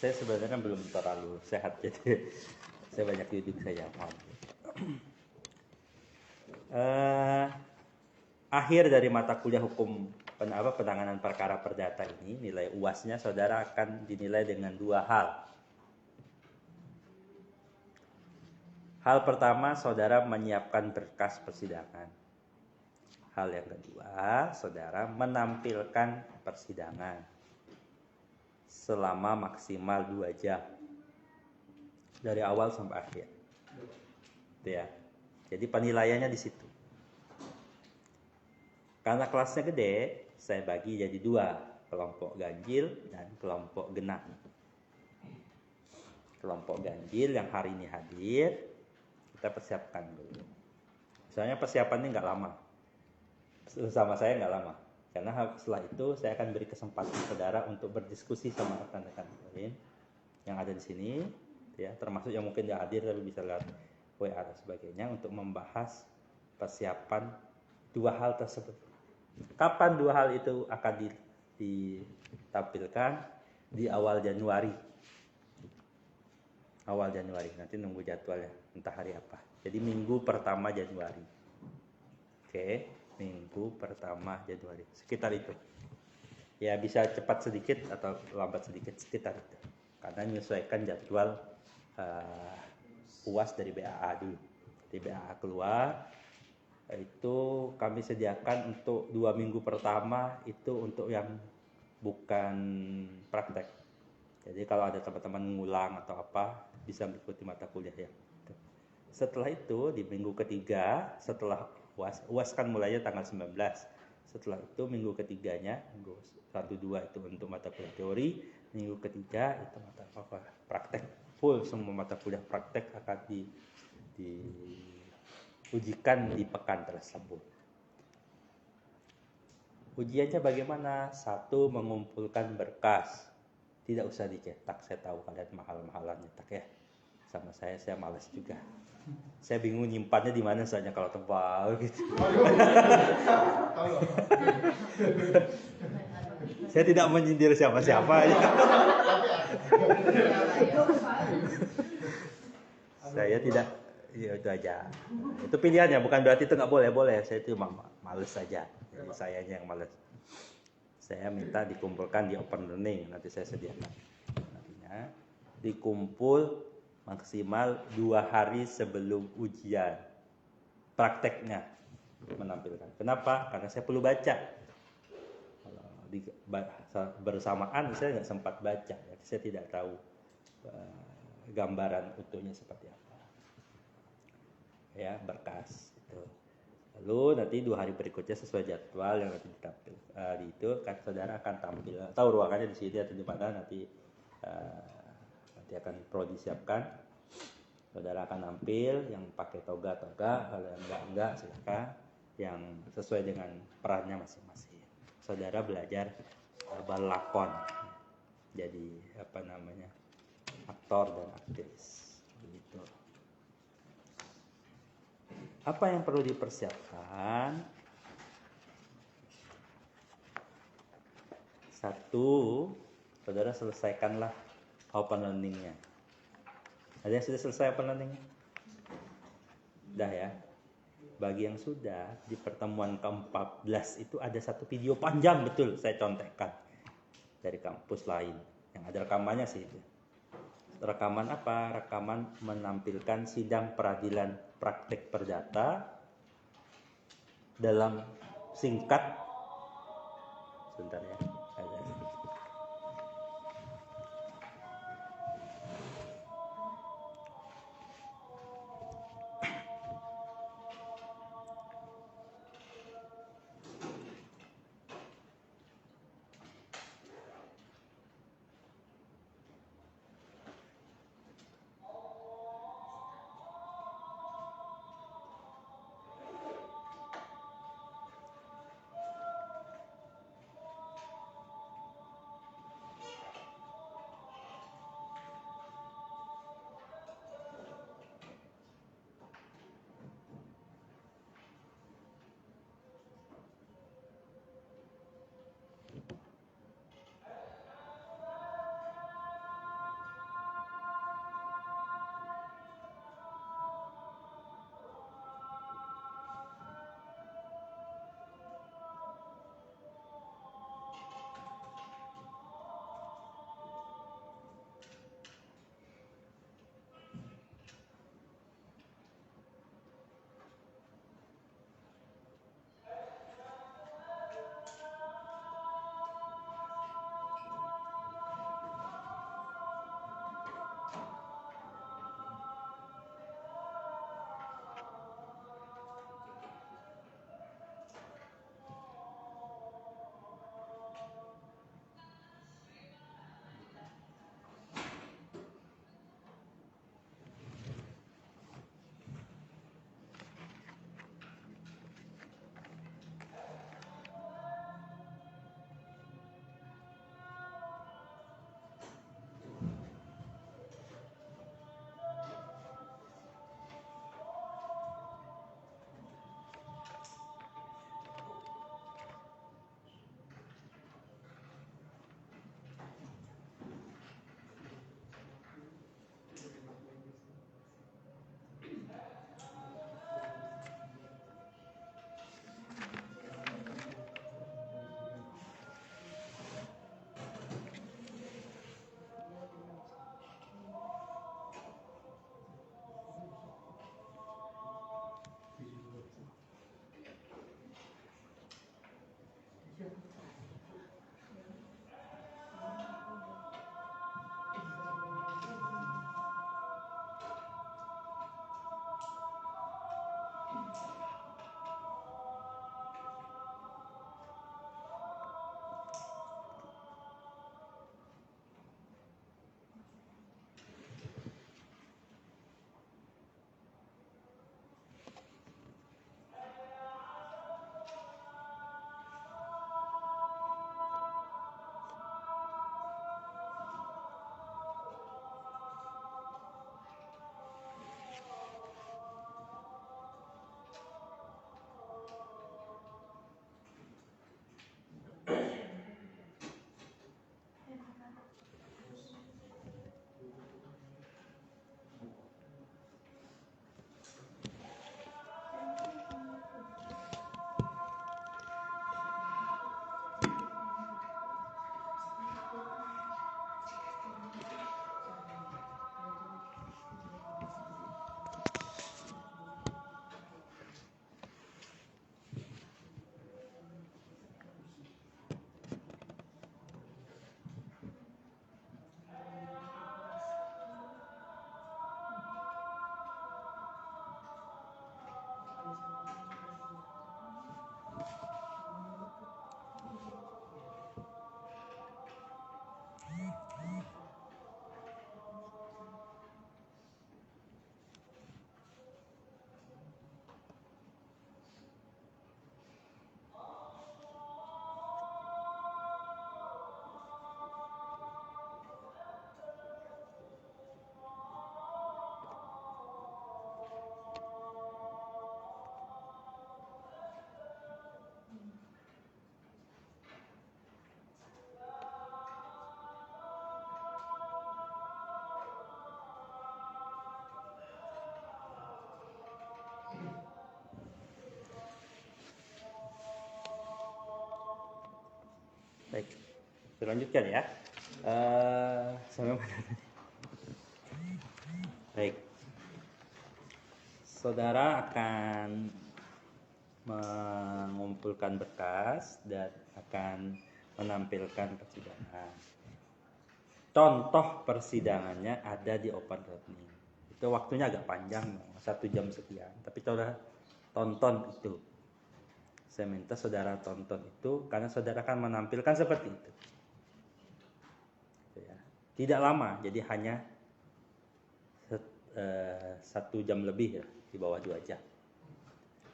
Saya sebenarnya belum terlalu sehat, jadi saya banyak duduk saja. Akhir dari mata kuliah hukum penanganan perkara perdata ini, nilai UAS-nya saudara akan dinilai dengan dua hal. Hal pertama, saudara menyiapkan berkas persidangan. Hal yang kedua, saudara menampilkan persidangan selama maksimal 2 jam dari awal sampai akhir. Itu ya. Jadi penilaiannya di situ. Karena kelasnya gede, saya bagi jadi 2, kelompok ganjil dan kelompok genap. Kelompok ganjil yang hari ini hadir, kita persiapkan dulu. Misalnya persiapannya nggak lama, sama saya nggak lama, karena setelah itu saya akan beri kesempatan saudara untuk berdiskusi sama rekan-rekan lain yang ada di sini, ya, termasuk yang mungkin nggak hadir tapi bisa lihat WA dan sebagainya, untuk membahas persiapan 2 hal tersebut. Kapan 2 hal itu akan ditampilkan? Di awal Januari. Awal Januari, nanti nunggu jadwalnya, entah hari apa. Jadi minggu pertama Januari. Oke, minggu pertama Januari, sekitar itu. Ya bisa cepat sedikit atau lambat sedikit, sekitar itu. Karena menyesuaikan jadwal UAS dari BAA dulu. Di BAA keluar, itu kami sediakan untuk 2 minggu pertama itu untuk yang bukan praktek. Jadi kalau ada teman-teman ngulang atau apa, bisa mengikuti mata kuliah ya. Setelah itu di minggu ketiga setelah UAS kan mulainya tanggal 19. Setelah itu minggu ketiganya, minggu 1, 2 itu untuk mata kuliah teori, minggu ketiga itu mata praktek. Full semua mata kuliah praktek akan diujikan di pekan tersebut. Ujiannya bagaimana? 1, mengumpulkan berkas. Tidak usah dicetak, saya tahu kalian mahal-mahalan nyetak ya. Sama saya malas juga. Saya bingung nyimpannya di mana soalnya kalau tebal gitu. Saya tidak menyindir siapa-siapa ya. Saya tidak, ya itu aja. Itu pilihannya, bukan berarti itu nggak boleh. Saya itu males saja. Jadi sayanya yang males. Saya minta dikumpulkan di open learning, nanti saya sediakan. Nantinya dikumpul maksimal 2 hari sebelum ujian. Prakteknya menampilkan. Kenapa? Karena saya perlu baca. Bersamaan saya nggak sempat baca, saya tidak tahu gambaran utuhnya seperti apa. Ya, berkas itu. Lalu nanti 2 hari berikutnya sesuai jadwal yang nanti ditampil di itu kan saudara akan tampil. Tahu ruangannya di sini atau di mana, nanti akan pro disiapkan. Saudara akan tampil yang pakai toga, kalau yang enggak silakan, yang sesuai dengan perannya masing-masing. Saudara belajar berlakon. Jadi aktor dan aktris. Begitu. Apa yang perlu dipersiapkan? 1, saudara selesaikanlah open learning-nya. Ada yang sudah selesai open learning-nya? Udah ya. Bagi yang sudah, di pertemuan ke-14 itu ada 1 video panjang betul saya contekkan dari kampus lain yang ada rekamannya sih. Rekaman apa? Rekaman menampilkan sidang peradilan praktek perdata dalam singkat. Sebentar ya. Baik, saya lanjutkan ya. Sampai mana tadi? Baik, saudara akan mengumpulkan berkas dan akan menampilkan persidangan. Contoh persidangannya ada di open learning. Itu waktunya agak panjang, 1 jam sekian. Tapi saudara tonton itu. Saya minta saudara tonton itu karena saudara akan menampilkan seperti itu. Ya. Tidak lama, jadi hanya 1 jam lebih ya, di bawah 2 jam.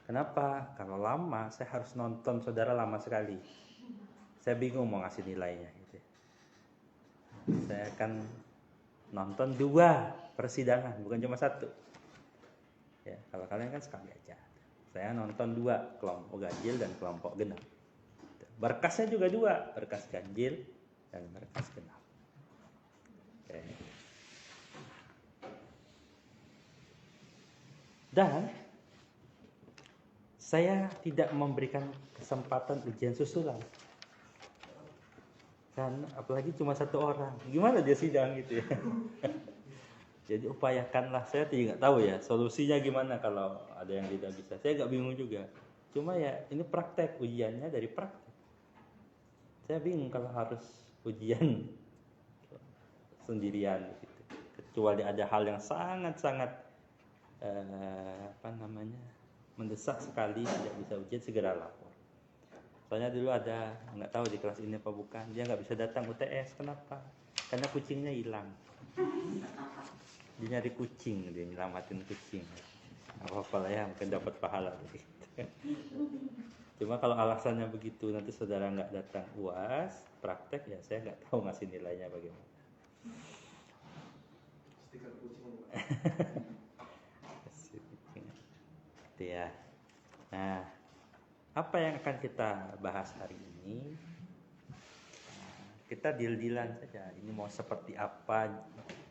Kenapa? Kalau lama, saya harus nonton saudara lama sekali. Saya bingung mau ngasih nilainya. Gitu. Saya akan nonton 2 persidangan, bukan cuma 1. Ya, kalau kalian kan sekali aja. Saya nonton 2, kelompok ganjil dan kelompok genap. Berkasnya juga 2, berkas ganjil dan berkas genap. Oke. Dan saya tidak memberikan kesempatan ujian susulan. Kan apalagi cuma 1 orang. Gimana dia sidang gitu ya. Jadi upayakanlah, saya tidak tahu ya solusinya gimana kalau ada yang tidak bisa. Saya agak bingung juga. Cuma ya ini praktek, ujiannya dari praktek. Saya bingung kalau harus ujian sendirian gitu. Kecuali ada hal yang sangat-sangat mendesak sekali tidak bisa ujian, segera lapor. Soalnya dulu ada, nggak tahu di kelas ini apa bukan, dia nggak bisa datang UTS. Kenapa? Karena kucingnya hilang. Dia nyari kucing, dia nyelamatin kucing. Apa-apa lah ya, mungkin dapat pahala begitu. Cuma kalau alasannya begitu, nanti saudara nggak datang UAS, praktek ya saya nggak tahu ngasih nilainya bagaimana. Stiker kucing. Gitu ya. Nah, apa yang akan kita bahas hari ini? Kita deal-dealan saja. Ini mau seperti apa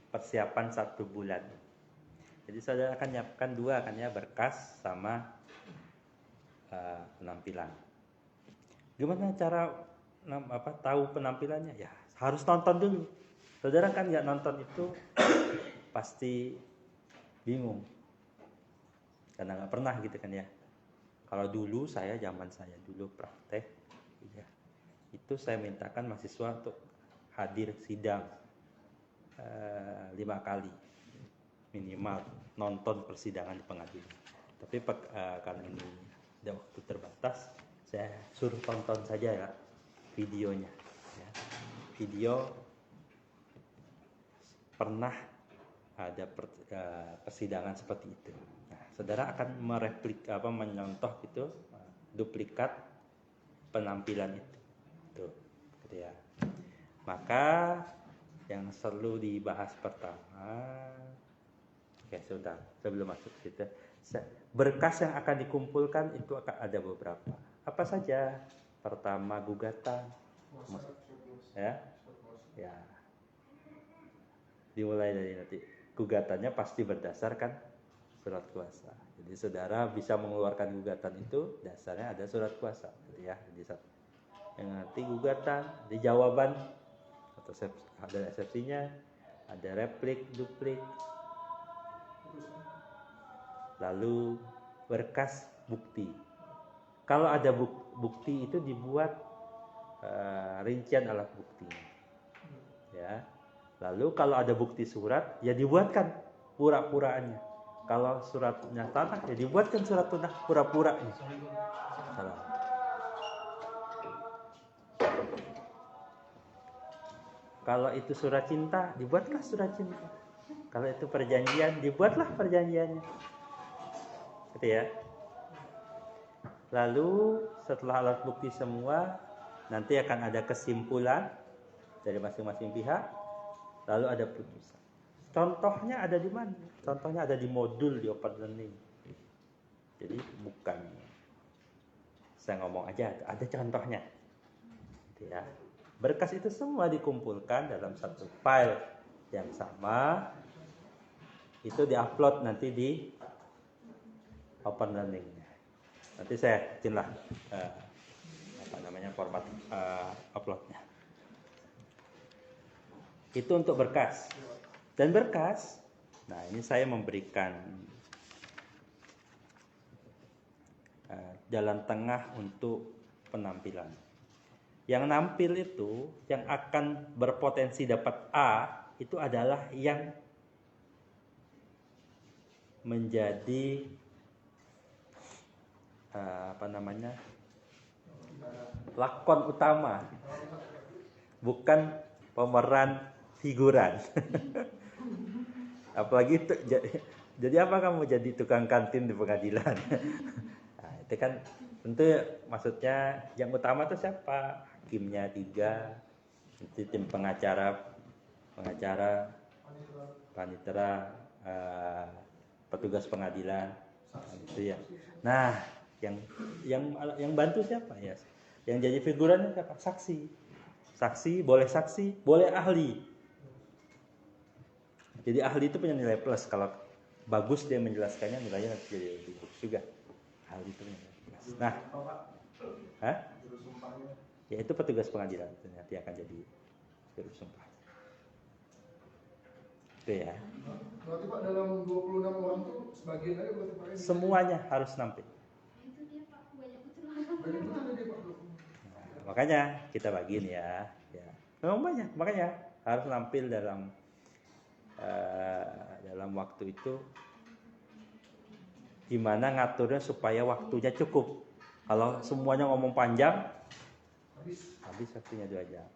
persiapan 1 bulan. Jadi saudara akan nyiapkan 2 kan ya, berkas sama penampilan. Gimana cara tahu penampilannya? Ya harus nonton dulu. Saudara kan nggak nonton itu pasti bingung karena nggak pernah gitu kan ya. Kalau dulu zaman saya dulu praktek, ya, itu saya mintakan mahasiswa untuk hadir sidang 5 kali minimal, nonton persidangan di pengadilan. Tapi karena ini ada waktu terbatas, saya suruh tonton saja ya videonya. Ya. Video pernah ada persidangan seperti itu. Nah, saudara akan menyontoh itu, duplikat penampilan itu. Tuh, gitu ya. Maka yang selalu dibahas pertama, oke sudah, sebelum masuk ke situ, berkas yang akan dikumpulkan itu akan ada beberapa. Apa saja? Pertama gugatan, ya, dimulai dari nanti gugatannya pasti berdasarkan surat kuasa. Jadi saudara bisa mengeluarkan gugatan itu dasarnya ada surat kuasa, gitu ya. Jadi yang nanti gugatan, di jawaban atau ada eksepsinya, ada replik, duplik, lalu berkas bukti. Kalau ada bukti itu dibuat rincian alat bukti, ya. Lalu kalau ada bukti surat, ya dibuatkan pura-puraannya. Kalau suratnya tanah, ya dibuatkan surat tanah pura-puranya. Kalau itu surat cinta, dibuatlah surat cinta. Kalau itu perjanjian, dibuatlah perjanjiannya. Gitu ya. Lalu setelah alat bukti semua, nanti akan ada kesimpulan dari masing-masing pihak. Lalu ada putusan. Contohnya ada di mana? Contohnya ada di modul di Open Learning. Jadi bukan saya ngomong aja, ada contohnya. Gitu ya. Berkas itu semua dikumpulkan dalam satu file yang sama. Itu diupload nanti di Open Learning. Nanti saya bikinlah format uploadnya. Itu untuk berkas. Dan berkas, nah ini saya memberikan jalan tengah untuk penampilan. Yang nampil itu, yang akan berpotensi dapat A, itu adalah yang menjadi lakon utama, bukan pemeran figuran. Apalagi itu, jadi apa kamu jadi tukang kantin di pengadilan? Nah, itu kan tentu maksudnya yang utama itu siapa? Hakimnya 3, itu tim pengacara, panitera, petugas pengadilan, gitu ya. Nah, yang bantu siapa ya? Yang jadi figurannya siapa? Saksi boleh ahli. Jadi ahli itu punya nilai plus. Kalau bagus dia menjelaskannya, nilainya jadi lebih bagus juga. Ahli itu punya nilai plus. Nah, ya itu petugas pengadilan itu nanti akan jadi juru sumpah. Itu ya. Berarti Pak dalam 26 orang itu sebagian aja berarti Pak? Semuanya harus nampil. Itu dia Pak, banyak betul dia Pak. Nah, makanya kita bagiin ya. Memang banyak, makanya harus nampil dalam waktu itu. Gimana ngaturnya supaya waktunya cukup. Kalau semuanya ngomong panjang, habis waktunya 2 jam.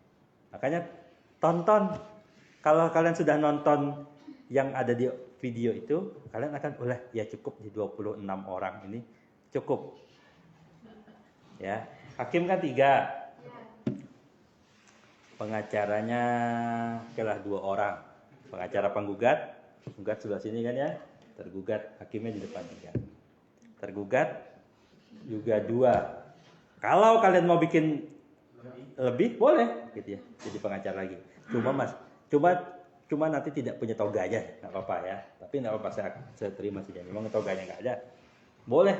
Makanya tonton. Kalau kalian sudah nonton yang ada di video itu, kalian akan ya cukup di 26 orang ini cukup. Ya, hakim kan 3. Pengacaranya kelah 2 orang. Pengacara penggugat sebelah sini kan ya. Tergugat hakimnya di depan 3. Tergugat juga 2. Kalau kalian mau bikin lebih boleh gitu ya. Jadi pengacara lagi. Cuma nanti tidak punya toga aja, nggak apa-apa ya. Tapi nggak apa-apa, saya terima saja. Memang toganya nggak ada. Boleh,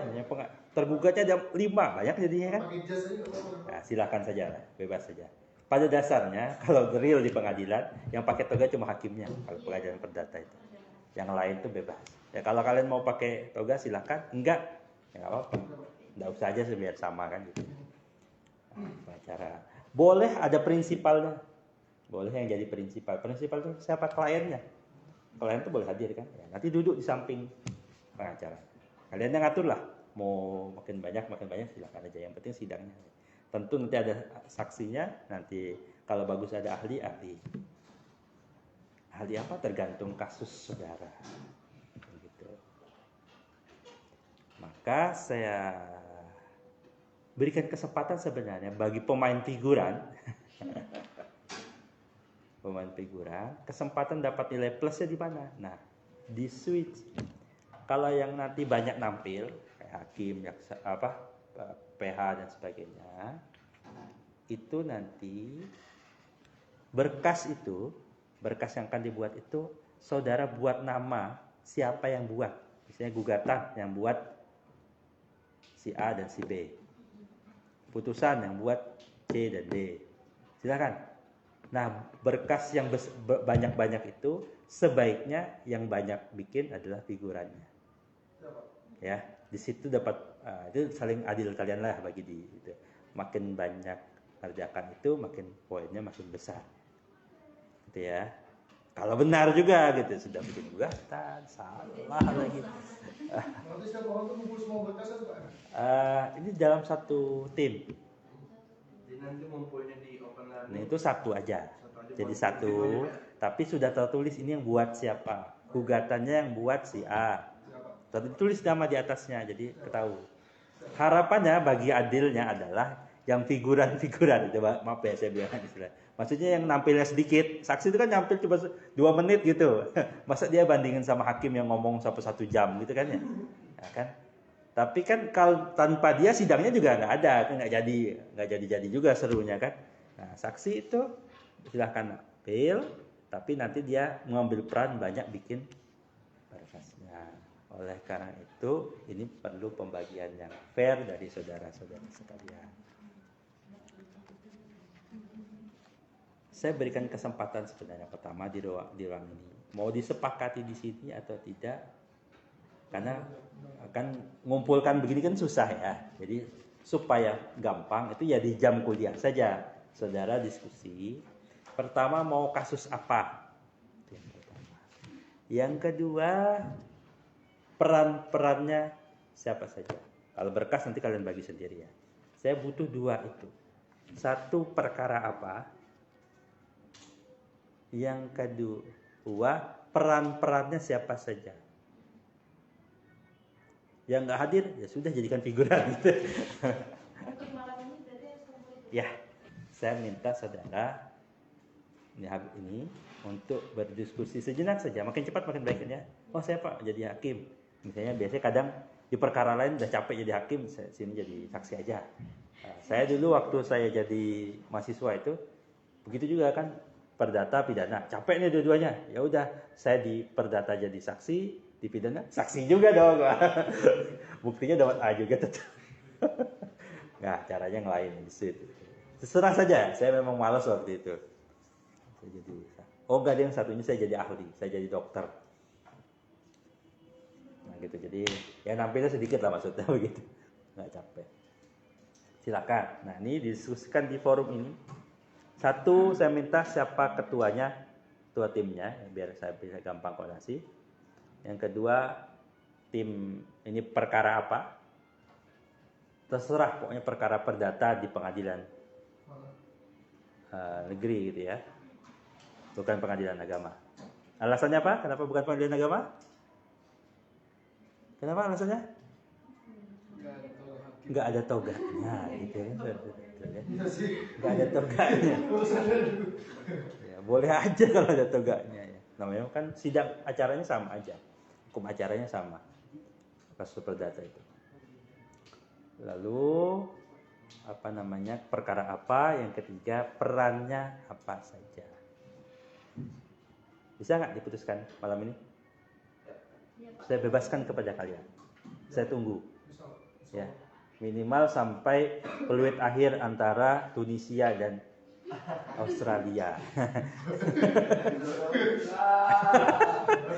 tergugatnya ada 5, banyak jadinya kan. Nah, silakan saja, bebas saja. Pada dasarnya kalau real di pengadilan yang pakai toga cuma hakimnya kalau pengadilan perdata itu. Yang lain tuh bebas. Ya kalau kalian mau pakai toga silakan, enggak ya nggak apa-apa. Enggak usah aja biar sama kan gitu. Nah, cara boleh ada prinsipalnya. Boleh yang jadi prinsipal. Prinsipal itu siapa? Kliennya. Klien itu boleh hadir kan? Ya, nanti duduk di samping pengacara. Kalian yang ngatur lah. Mau makin banyak silakan aja. Yang penting sidangnya. Tentu nanti ada saksinya, nanti kalau bagus ada ahli. Ahli apa? Tergantung kasus saudara. Begitu. Maka saya berikan kesempatan sebenarnya bagi pemain figuran. Kesempatan dapat nilai plusnya di mana? Nah, di switch. Kalau yang nanti banyak nampil, kayak hakim, PH dan sebagainya, itu nanti berkas yang akan dibuat itu saudara buat nama siapa yang buat. Misalnya gugatan yang buat si A dan si B, putusan yang buat C dan D. Silakan. Nah, berkas yang banyak-banyak itu sebaiknya yang banyak bikin adalah figurannya. Ya, di situ dapat itu saling adil kalian lah bagi itu. Makin banyak kerjakan itu makin poinnya makin besar. Gitu ya. Kalau benar juga gitu, sudah bikin gugatan, salah lagi. Nanti setiap orang tuh ngumpul semua berkas atau Pak? Ini dalam satu tim. Jadi nanti ngumpulnya di Open Learning. Nah, itu satu aja. jadi satu, tapi sudah tertulis ini yang buat siapa, gugatannya yang buat si A, tertulis nama di atasnya, jadi ketahui. Harapannya bagi adilnya adalah yang figuran-figuran, coba maaf ya saya bilang istilah. Maksudnya yang nampilnya sedikit, saksi itu kan nampil cuma 2 menit gitu. Masa dia bandingin sama hakim yang ngomong sampai 1 jam gitu kan ya? Ya kan? Tapi kan kalau tanpa dia sidangnya juga nggak ada, kan nggak jadi juga serunya kan? Nah, saksi itu silahkan nampil, tapi nanti dia mengambil peran banyak bikin berkasnya. Oleh karena itu, ini perlu pembagian yang fair dari saudara-saudara sekalian. Saya berikan kesempatan sebenarnya pertama di ruang ini. Mau disepakati di sini atau tidak? Karena akan ngumpulkan begini kan susah ya. Jadi supaya gampang itu ya di jam kuliah saja. Saudara diskusi. Pertama mau kasus apa? Yang pertama. Yang kedua, peran-perannya siapa saja. Kalau berkas nanti kalian bagi sendiri ya. Saya butuh 2 itu. 1 perkara apa? Yang kedua, peran-perannya siapa saja. Yang nggak hadir, ya sudah jadikan figuran gitu. Ya, saya minta saudara ini untuk berdiskusi sejenak saja. Makin cepat makin baik ya. Oh saya Pak jadi hakim. Misalnya biasanya kadang di perkara lain udah capek jadi hakim, sini jadi saksi aja. Nah, saya dulu waktu saya jadi mahasiswa itu begitu juga kan, perdata pidana, capek nih dua-duanya. Ya udah, saya di perdata jadi saksi, di pidana saksi juga dong. Buktinya dapat A juga tetap. Nah, caranya yang lain di situ. Terserah saja, saya memang malas waktu itu. Saya jadi enggak, yang satu ini saya jadi ahli, saya jadi dokter. Nah gitu, jadi ya nampilnya sedikit lah maksudnya begitu, nggak capek. Silakan. Nah ini didiskusikan di forum ini. 1, saya minta siapa ketuanya, ketua timnya, biar saya bisa gampang koordinasi. Yang kedua, tim ini perkara apa? Terserah, pokoknya perkara perdata di pengadilan negeri gitu ya, bukan pengadilan agama. Alasannya apa? Kenapa bukan pengadilan agama? Kenapa alasannya? Nggak ada toganya, gitu kan? Nggak ada toganya. Ya, boleh aja kalau ada toganya ya. Namanya kan sidang acaranya sama aja, hukum acaranya sama. Kasus perdata itu. Lalu perkara apa? Yang ketiga, perannya apa saja. Bisa nggak diputuskan malam ini? Saya bebaskan kepada kalian. Saya tunggu. Ya, minimal sampai peluit akhir antara Tunisia dan Australia.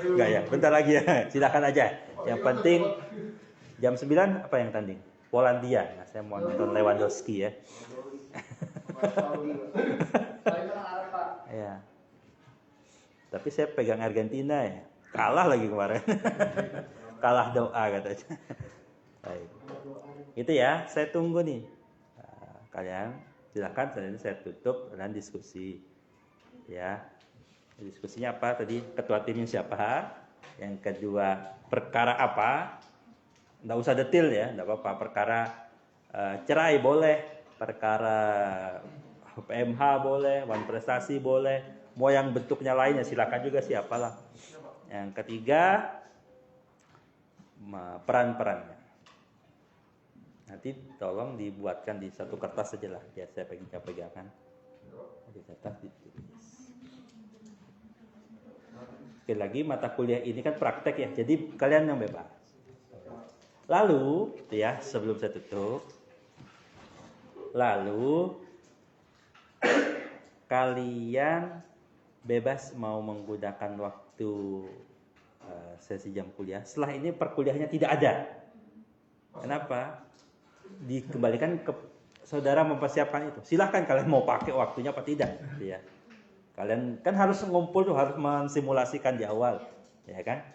Enggak ya, bentar lagi ya. Silakan aja. Yang penting jam 9 apa yang tanding? Polandia. Nah, saya mau nonton Lewandowski ya. Ya. Tapi saya pegang Argentina ya. Kalah lagi kemarin. Kalah doa katanya. Baik. Itu ya, saya tunggu nih. Nah, kalian silakan, saya tutup dan diskusi. Ya. Diskusinya apa tadi? Ketua timnya siapa? Yang kedua, perkara apa? Nggak usah detail ya, nggak apa-apa. Perkara cerai boleh, perkara PMH boleh, wan prestasi boleh, mau yang bentuknya lainnya silakan juga, siapalah. Yang ketiga, peran-perannya. Nanti tolong dibuatkan di satu kertas saja lah, biar saya pegang-pegangan. Di kertas ditulis. Sekali lagi, mata kuliah ini kan praktek ya, jadi kalian yang bebas. Lalu, ya sebelum saya tutup, lalu kalian bebas mau menggunakan waktu sesi jam kuliah. Setelah ini perkuliahannya tidak ada. Kenapa? Dikembalikan ke saudara mempersiapkan itu. Silahkan kalian mau pakai waktunya apa tidak, ya. Kalian kan harus ngumpul tuh, harus mensimulasikan di awal, ya kan?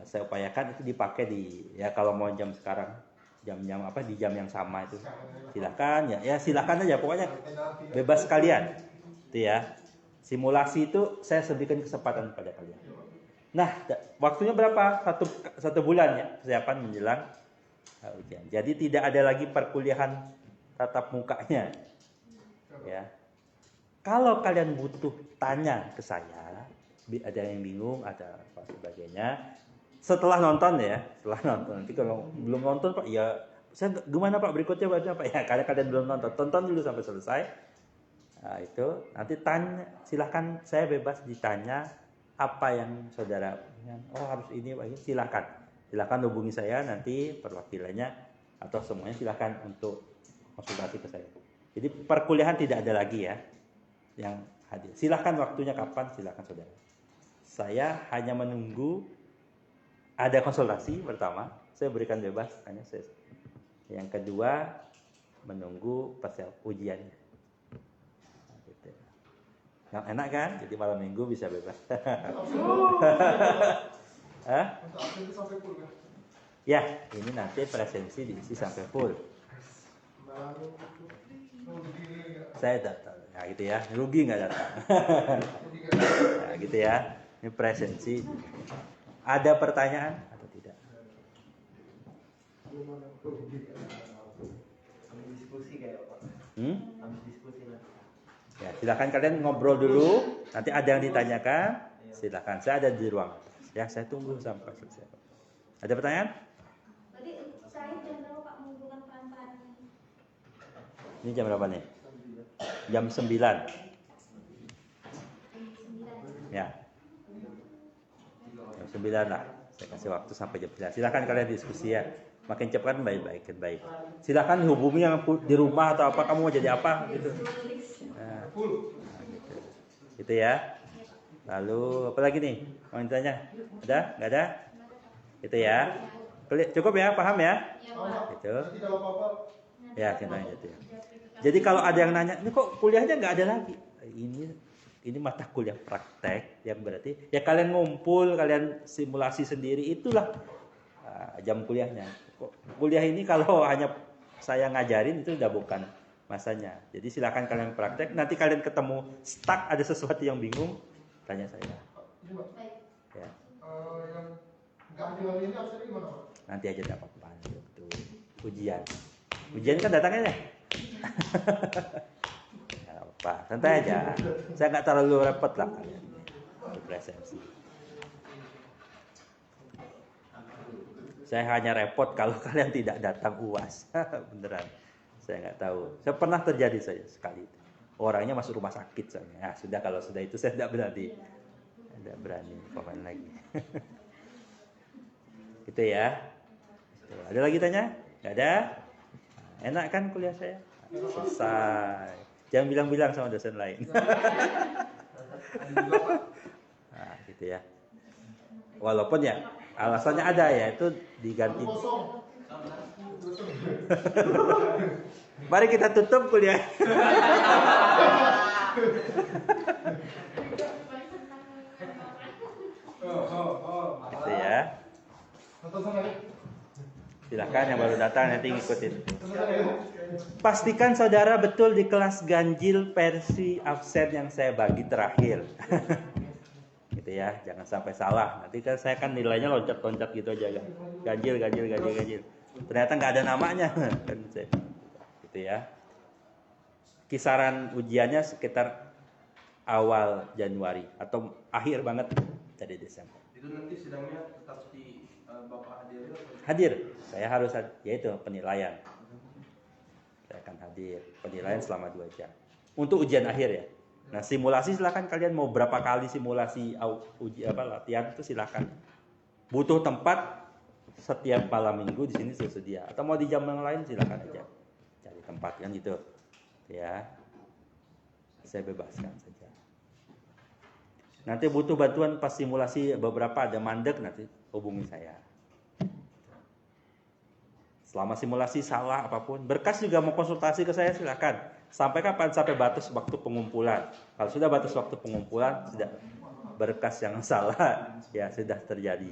Saya upayakan itu dipakai ya kalau mau jam sekarang, jam-jam apa di jam yang sama itu. Silahkan ya silakan aja, pokoknya bebas kalian. Itu ya. Simulasi itu saya berikan kesempatan pada kalian. Nah, waktunya berapa? Satu bulan ya, persiapan menjelang ujian. Jadi tidak ada lagi perkuliahan tatap mukanya. Ya. Kalau kalian butuh tanya ke saya, ada yang bingung, ada apa sebagainya, setelah nonton ya, setelah nonton. Nanti kalau belum nonton Pak, ya saya gimana Pak berikutnya Pak? Ya karena kalian belum nonton, tonton dulu sampai selesai. Nah, itu nanti tanya, silahkan saya bebas ditanya apa yang saudara, oh harus ini, silahkan hubungi saya nanti perwakilannya atau semuanya silahkan untuk konsultasi ke saya. Jadi perkuliahan tidak ada lagi ya yang hadir. Silahkan waktunya kapan, silahkan saudara. Saya hanya menunggu ada konsultasi pertama, saya berikan bebas tanya saya. Yang kedua menunggu persiapan ujiannya. Yang enak kan? Jadi malam minggu bisa bebas. Hah? Ya, ini nanti presensi diisi sampai full. Saya datang. Nah gitu ya, rugi nggak datang. Nah gitu ya, ini presensi. Ada pertanyaan atau tidak? Diskusi kayak Pak. Diskusi lah. Ya, silakan kalian ngobrol dulu. Nanti ada yang ditanyakan, silakan. Saya ada di ruang atas. Ya, saya tunggu sampai selesai. Ada pertanyaan? Tadi saya jam berapa Pak menghubungkan peran-peran ini? Ini jam berapa nih? Jam 9. Ya. Jam 9 lah. Saya kasih waktu sampai jam 9. Silakan kalian diskusi ya. Makin cepat baik. Silakan hubungi yang di rumah atau apa, kamu mau jadi apa gitu. Nah, gitu. Gitu ya. Lalu apa lagi nih? Mau ditanya? Ada? Nggak ada? Gitu ya. Cukup ya, paham ya? Gitu. Ya, kita gitu ya. Jadi kalau ada yang nanya, ini kok kuliahnya nggak ada lagi? Ini mata kuliah praktek yang berarti ya kalian ngumpul, kalian simulasi sendiri, itulah jam kuliahnya. Kuliah ini kalau hanya saya ngajarin itu udah bukan masanya. Jadi silakan kalian praktek. Nanti kalian ketemu stuck, ada sesuatu yang bingung, tanya saya. Ya. Yang nggak hadir hari ini absennya gimana Pak? Nanti aja dapat waktu ujian. Ujian kan datangnya ya. Nggak apa, santai aja. Saya nggak terlalu repot lah kalian untuk presensi. Saya hanya repot kalau kalian tidak datang UAS. Beneran. Saya nggak tahu. Saya pernah terjadi saya sekali. Orangnya masuk rumah sakit soalnya. Nah, sudah kalau sudah itu saya tidak berani komen lagi. Gitu ya. Ada lagi tanya? Nggak ada? Enak kan kuliah saya? Selesai. Jangan bilang-bilang sama dosen lain. Nah, gitu ya. Walaupun ya alasannya ada ya, itu diganti. Mari kita tutup kuliah. Gitu ya. Silakan yang baru datang nanti ngikutin. Pastikan saudara betul di kelas ganjil versi absen yang saya bagi terakhir. Gitu ya, jangan sampai salah. Nanti kan saya kan nilainya loncat-loncat gitu aja kan. Ganjil. Ternyata nggak ada namanya. Kan saya, gitu ya. Kisaran ujiannya sekitar awal Januari atau akhir banget dari Desember. Itu nanti sidangnya tetap di Bapak hadir? Hadir. Saya harus yaitu penilaian. Saya akan hadir penilaian selama 2 jam. Untuk ujian akhir ya. Nah, simulasi silakan kalian mau berapa kali simulasi latihan itu silakan. Butuh tempat setiap malam minggu di sini tersedia. Atau mau di jam yang lain silakan aja. Cari tempat kan gitu. Ya. Saya bebaskan saja. Nanti butuh bantuan pas simulasi beberapa ada mandek nanti hubungi saya. Selama simulasi salah apapun, berkas juga mau konsultasi ke saya silakan. Sampai kapan? Sampai batas waktu pengumpulan. Kalau sudah batas waktu pengumpulan, sudah berkas yang salah, ya sudah terjadi.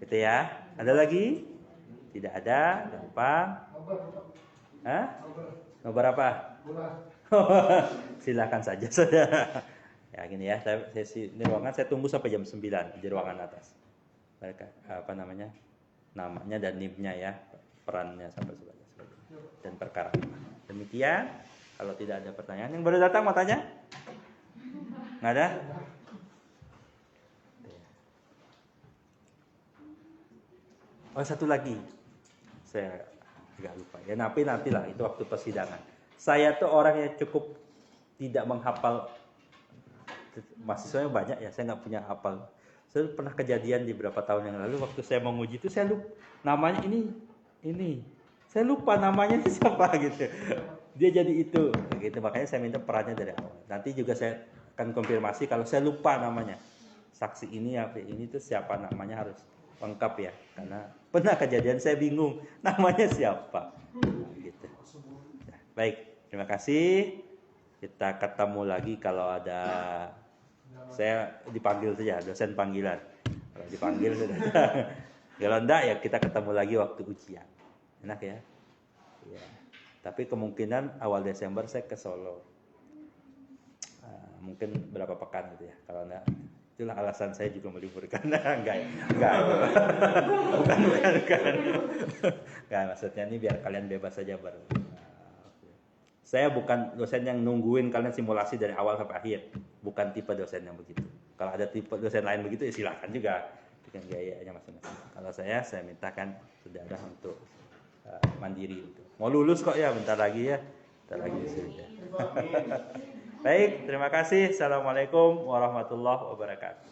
Gitu ya. Ada lagi? Tidak ada. Gampang. Hah? Nobar apa? Silakan saja saudara. Ya gini ya, sesi ini ruangan saya tunggu sampai jam 9 di ruangan atas. Mereka apa namanya? Namanya dan NIM-nya ya, perannya sampai sebagainya dan perkara. Demikian, kalau tidak ada pertanyaan, yang baru datang mau tanya? Nggak ada? Oh, satu lagi. Saya agak lupa. Ya, nantilah itu waktu persidangan. Saya tuh orang yang cukup tidak menghafal, mahasiswanya banyak ya, saya nggak punya hafal. Saya pernah kejadian di beberapa tahun yang lalu waktu saya mau nguji itu saya lupa namanya ini. Saya lupa namanya siapa gitu. Dia jadi itu gitu. Makanya saya minta perannya dari awal. Nanti juga saya akan konfirmasi kalau saya lupa namanya. Saksi ini tuh siapa namanya harus lengkap ya, karena pernah kejadian saya bingung namanya siapa. Nah, gitu. Nah, baik, terima kasih. Kita ketemu lagi kalau ada, saya dipanggil saja, dosen panggilan. Kalau dipanggil sudah. Kalau enggak ya kita ketemu lagi waktu ujian. Enak ya? Ya. Tapi kemungkinan awal Desember saya ke Solo. Mungkin berapa pekan gitu ya. Kalau enggak, itulah alasan saya juga meliburkan. Enggak. Bukan. Enggak, maksudnya ini biar kalian bebas saja baru. Saya bukan dosen yang nungguin kalian simulasi dari awal sampai akhir. Bukan tipe dosen yang begitu. Kalau ada tipe dosen lain begitu ya silakan juga. Dengan gayanya masing-masing. Kalau saya mintakan saudara untuk mandiri. Mau lulus kok ya, bentar lagi ya. Bentar lagi sudah. Baik, terima kasih. Assalamualaikum warahmatullahi wabarakatuh.